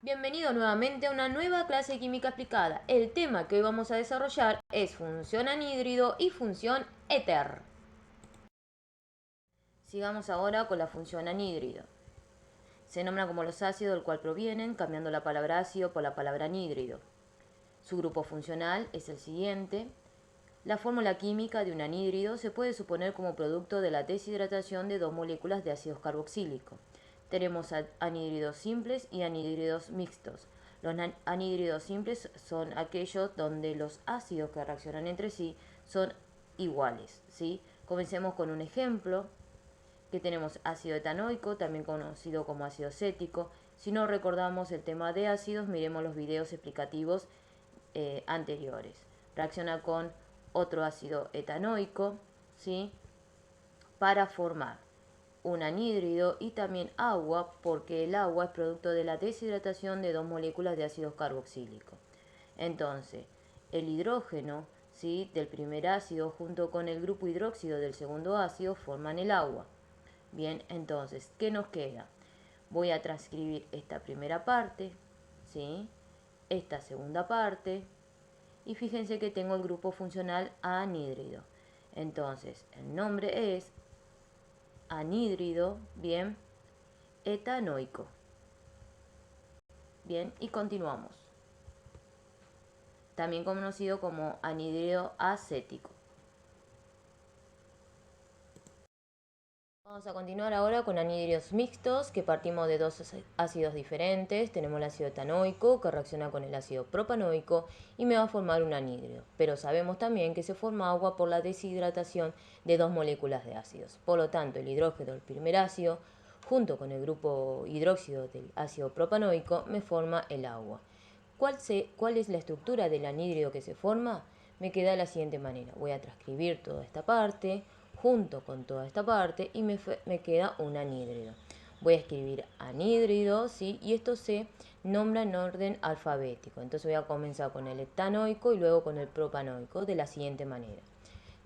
Bienvenido nuevamente a una nueva clase de química aplicada. El tema que hoy vamos a desarrollar es función anhídrido y función éter. Sigamos ahora con la función anhídrido. Se nombra como los ácidos del cual provienen, cambiando la palabra ácido por la palabra anhídrido. Su grupo funcional es el siguiente. La fórmula química de un anhídrido se puede suponer como producto de la deshidratación de dos moléculas de ácido carboxílico. Tenemos anhídridos simples y anhídridos mixtos. Los anhídridos simples son aquellos donde los ácidos que reaccionan entre sí son iguales, ¿sí? Comencemos con un ejemplo, que tenemos ácido etanoico, también conocido como ácido acético. Si no recordamos el tema de ácidos, miremos los videos explicativos anteriores. Reacciona con otro ácido etanoico, ¿sí? Para formar un anhídrido y también agua, porque el agua es producto de la deshidratación de dos moléculas de ácido carboxílico. Entonces, el hidrógeno, ¿sí?, del primer ácido junto con el grupo hidróxido del segundo ácido forman el agua. Bien, entonces, ¿qué nos queda? Voy a transcribir esta primera parte, ¿sí?, esta segunda parte, y fíjense que tengo el grupo funcional anhídrido. Entonces, el nombre es anhídrido, bien, etanoico. Bien, y continuamos. También conocido como anhídrido acético. Vamos a continuar ahora con anhídridos mixtos, que partimos de dos ácidos diferentes. Tenemos el ácido etanoico, que reacciona con el ácido propanoico y me va a formar un anhídrido. Pero sabemos también que se forma agua por la deshidratación de dos moléculas de ácidos. Por lo tanto, el hidrógeno del primer ácido, junto con el grupo hidróxido del ácido propanoico, me forma el agua. ¿Cuál es la estructura del anhídrido que se forma? Me queda de la siguiente manera. Voy a transcribir toda esta parte junto con toda esta parte y me queda un anhídrido. Voy a escribir anhídrido, ¿sí? Y esto se nombra en orden alfabético. Entonces voy a comenzar con el etanoico y luego con el propanoico de la siguiente manera.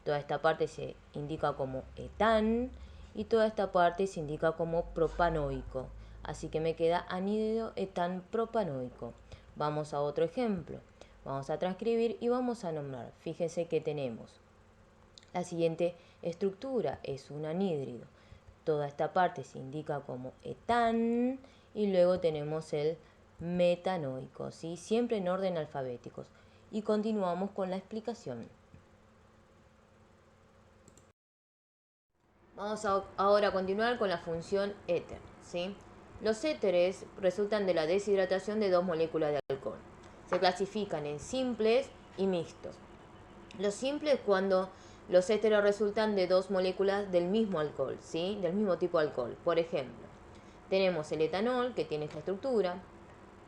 Toda esta parte se indica como etán y toda esta parte se indica como propanoico. Así que me queda anhídrido etán propanoico. Vamos a otro ejemplo. Vamos a transcribir y vamos a nombrar. Fíjense que tenemos la siguiente estructura, es un anhídrido. Toda esta parte se indica como etán y luego tenemos el metanoico, ¿sí? Siempre en orden alfabético. Y continuamos con la explicación. Vamos ahora a continuar con la función éter, ¿sí? Los éteres resultan de la deshidratación de dos moléculas de alcohol. Se clasifican en simples y mixtos. Los simples cuando los éteres resultan de dos moléculas del mismo alcohol, ¿sí? Del mismo tipo de alcohol. Por ejemplo, tenemos el etanol, que tiene esta estructura.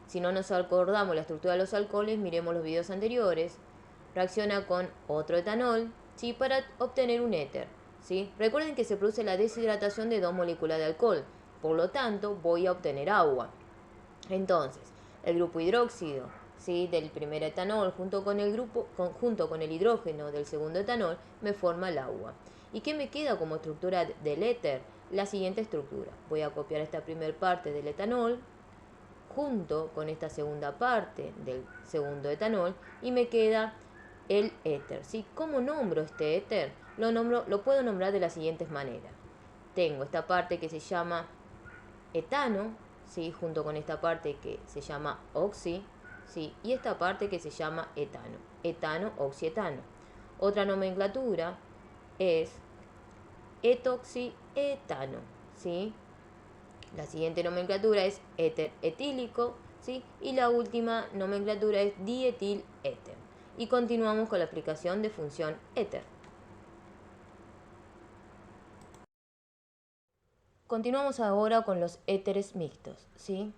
Si no nos acordamos la estructura de los alcoholes, miremos los videos anteriores. Reacciona con otro etanol, ¿sí?, para obtener un éter, ¿sí? Recuerden que se produce la deshidratación de dos moléculas de alcohol. Por lo tanto, voy a obtener agua. Entonces, el grupo hidróxido, ¿sí?, del primer etanol junto con el hidrógeno del segundo etanol me forma el agua. ¿Y qué me queda como estructura del éter? La siguiente estructura. Voy a copiar esta primera parte del etanol junto con esta segunda parte del segundo etanol y me queda el éter, ¿sí? ¿Cómo nombro este éter? Lo puedo nombrar de las siguientes maneras. Tengo esta parte que se llama etano, ¿sí?, junto con esta parte que se llama oxi, ¿sí?, y esta parte que se llama etano, etano-oxietano. Otra nomenclatura es etoxietano, ¿sí? La siguiente nomenclatura es éter etílico, ¿sí? Y la última nomenclatura es dietiléter. Y continuamos con la aplicación de función éter. Continuamos ahora con los éteres mixtos, ¿sí?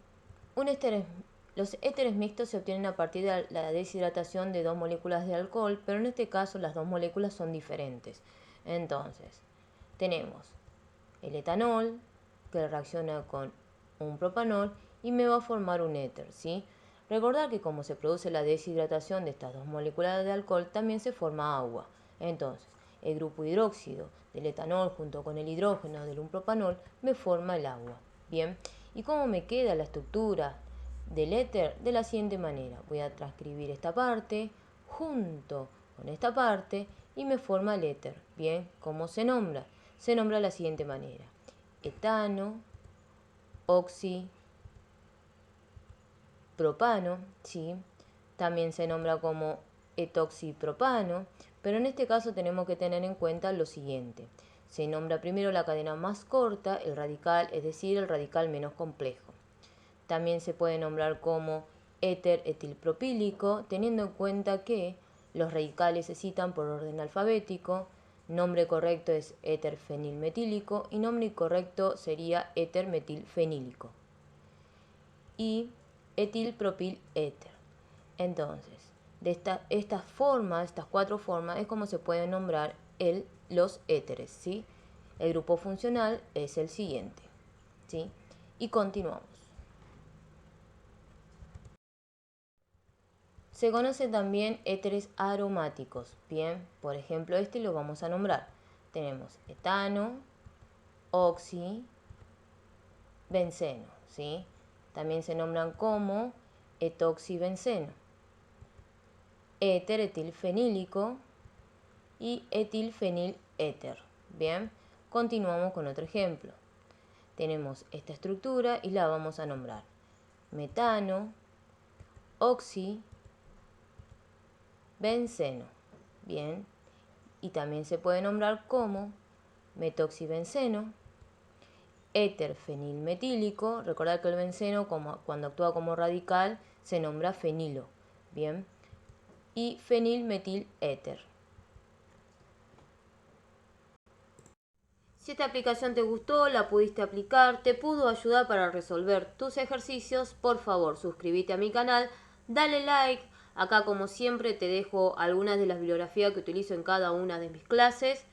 Los éteres mixtos se obtienen a partir de la deshidratación de dos moléculas de alcohol, pero en este caso las dos moléculas son diferentes. Entonces, tenemos el etanol, que reacciona con un propanol y me va a formar un éter, ¿sí? Recordar que como se produce la deshidratación de estas dos moléculas de alcohol, también se forma agua. Entonces, el grupo hidróxido del etanol junto con el hidrógeno del un propanol me forma el agua. Bien, ¿y cómo me queda la estructura del éter de la siguiente manera. Voy a transcribir esta parte junto con esta parte y me forma el éter. Bien, ¿cómo se nombra? Se nombra de la siguiente manera. Etano, oxipropano, ¿sí? También se nombra como etoxipropano, pero en este caso tenemos que tener en cuenta lo siguiente. Se nombra primero la cadena más corta, el radical, es decir, el radical menos complejo. También se puede nombrar como éter etilpropílico, teniendo en cuenta que los radicales se citan por orden alfabético. Nombre correcto es éter fenilmetílico y nombre incorrecto sería éter metilfenílico. Y etilpropiléter. Entonces, de estas formas, estas 4 formas, es como se pueden nombrar los éteres, ¿sí? El grupo funcional es el siguiente, ¿sí? Y continuamos. Se conocen también éteres aromáticos. Bien, por ejemplo, este lo vamos a nombrar. Tenemos etano, oxi, benceno, ¿sí? También se nombran como etoxibenceno, éter etilfenílico y etilfeniléter. Bien, continuamos con otro ejemplo. Tenemos esta estructura y la vamos a nombrar metano, oxi, benceno. Bien, y también se puede nombrar como metoxibenceno, éter fenilmetílico. Recordad que el benceno, cuando actúa como radical, se nombra fenilo. Bien, y fenilmetiléter. Si esta aplicación te gustó, la pudiste aplicar, te pudo ayudar para resolver tus ejercicios, por favor suscríbete a mi canal, dale like. Acá como siempre te dejo algunas de las bibliografías que utilizo en cada una de mis clases.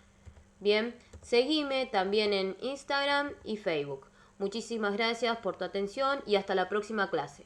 Bien, seguime también en Instagram y Facebook. Muchísimas gracias por tu atención y hasta la próxima clase.